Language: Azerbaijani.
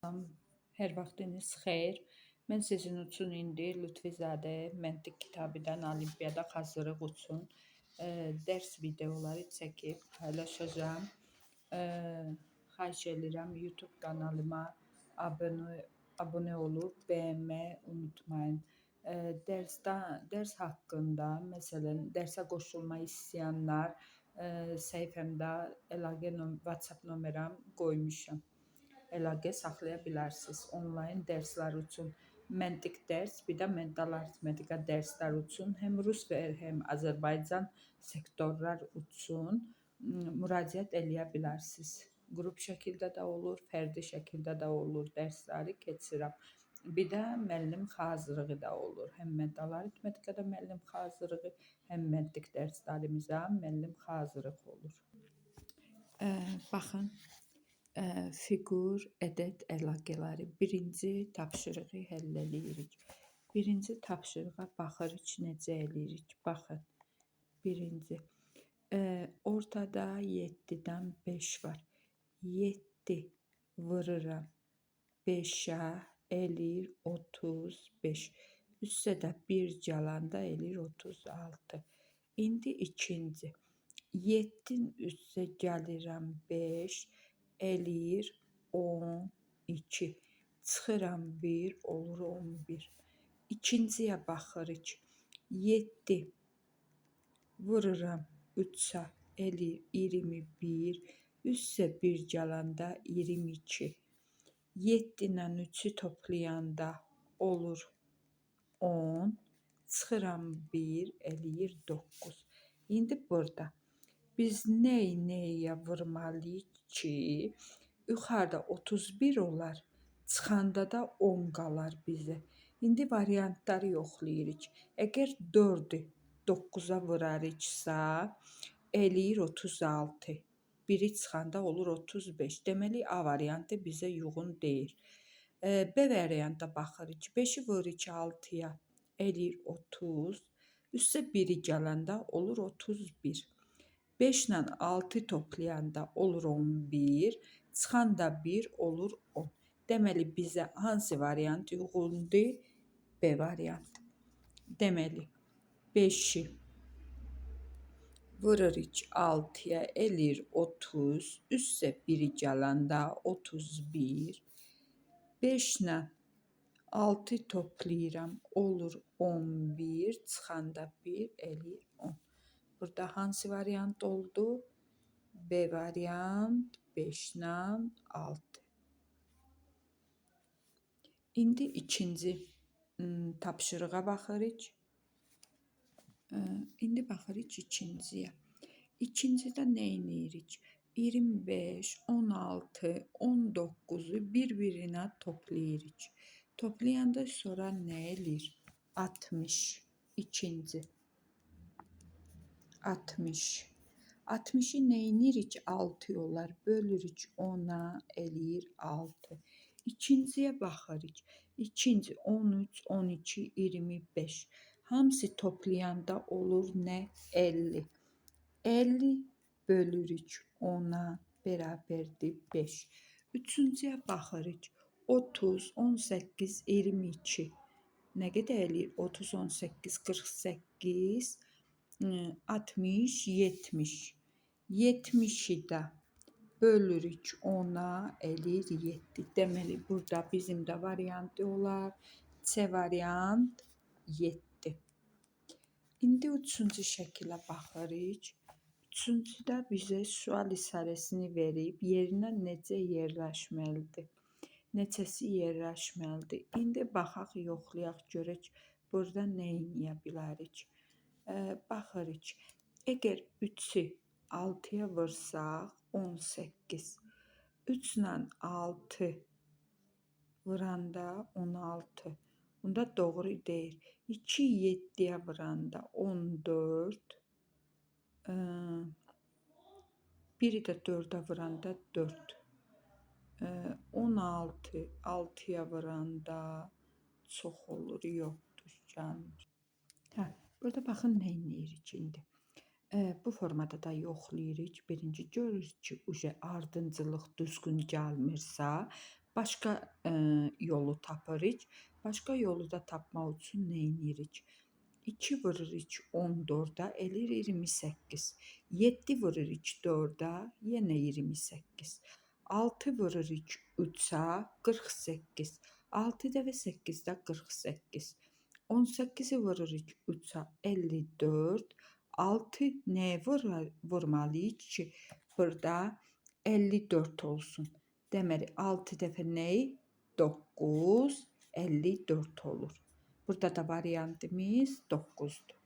Salam, hər vaxtınız xeyir. Mən sizin üçün indi Lütfizadə Məntiq kitabıdan olimpiyada hazırlıq üçün dərs videoları çəkib paylaşacağam. Xahiş edirəm YouTube kanalıma abunə olub bəyənməyi unutmayın. Dərs haqqında, məsələn, dərsə qoşulmaq istəyənlər səhifəmdə WhatsApp nömrəm qoymuşam. Əlaqə saxlaya bilərsiniz. Onlayn dərslər üçün məntiq dərs, bir də mental aritmetika dərslər üçün həm rus və həm Azərbaycan sektorlar üçün müraciət eləyə bilərsiniz. Qrup şəkildə də olur, fərdi şəkildə də olur, dərsləri keçirəm. Bir də müəllim hazırlığı da olur. Həm mental aritmetikada müəllim hazırlığı, həm məntiq dərslərimizə müəllim hazırlıq olur. Baxın. Fiqur, ədəd əlaqələri birinci tapşırığı həll edirik. Birinci tapşırığa baxırıq, necə eləyirik. Baxın, birinci. Ortada 7-dən 5 var. 7 vururam 5-ə, eləyir 35. Üstə də 1 gəlanda eləyir 36. İndi ikinci. 7-nin üstə gəlirəm 5, eləyir 12. Çıxıram 1, olur 11. İkinciyə baxırıq. 7 vururam 3-ə, eləyir 21. Üstə 1 gələndə 22. 7 ilə 3-ü toplayanda olur 10. Çıxıram 1, eləyir 9. İndi burada biz nəyə vurmalıyıq ki, yuxarıda 31 olar, çıxanda da 10 qalar bizə. İndi variantları yoxlayırıq. Əgər 4-ü 9-a vurarıqsa, eləyir 36. 1-i çıxanda olur 35. Deməli, A variantı bizə uyğun deyil. B variantına baxırıq. 5-i vururuq 6-ya, eləyir 30. Üstə 1-i gələndə olur 31. 5 ilə 6 toplayanda olur 11, çıxanda 1 olur 10. Deməli, bizə hansı variant uyğundur? B variantı. Deməli, 5-i vururuq 6-ya, eləyir 30, üstə 1-i gələndə 31. 5 ilə 6 toplayıram, olur 11, çıxanda 1, eləyir 10. Burada hansı variant oldu? B variant 5 ilə 6. İndi ikinci tapşırığa baxırıq. İndi baxırıq ikinciyə. İkincidə nə edirik? 25, 16, 19-u bir-birinə toplayırıq. Toplayanda sonra nə eləyir? 60. İkinci. 60. 60-ı nə edirik? 6 olar. Bölürük 10-a, eləyir 6. İkinciyə baxırıq. İkinci 13, 12, 25. Hamısı toplayanda olur nə? 50. 50 bölürük 10-a, bərabərdir 5. Üçüncüyə baxırıq. 30, 18, 22. Nə qədər eləyir? 30, 18, 48, 60, 70. 70-i də bölürük 10-a, eləyir 7. Deməli, burada bizim də variantı olar. C variant 7. İndi üçüncü şəkilə baxırıq. Üçüncüdə bizə sual isarəsini verib, yerinə necə yerləşməlidir? Neçəsi yerləşməlidir? İndi baxaq, yoxlayaq, görək burada nə edə bilərik? Baxırıq. Əgər 3-ü 6-ya vursaq, 18. 3 ilə 6 vuranda 16. Bunda doğru deyil. 2 7-yə vuranda 14. Biri də 4-ə vuranda 4. 16 6-ya vuranda çox olur, yoxdur, gəlmir. Burada baxın nə edirik indi. Bu formada da yoxlayırıq. Birinci görürük ki, ardıncılıq düzgün gəlmirsə, Başqa yolu tapırıq. Başqa yolu da tapmaq üçün nə edirik? 2 vururuz 14-ə, eləyir 28. 7 vururuq 4-ə, yenə 28. 6 vururuq 3-ə, 48. 6 dəfə 8-də 48. 18-i vururuq 3-ə, 54. 6 nəyə vurmalıyıq ki, burada 54 olsun. Deməli 6 dəfə nəyi? 9, 54 olur. Burada da variantımız 9-dur.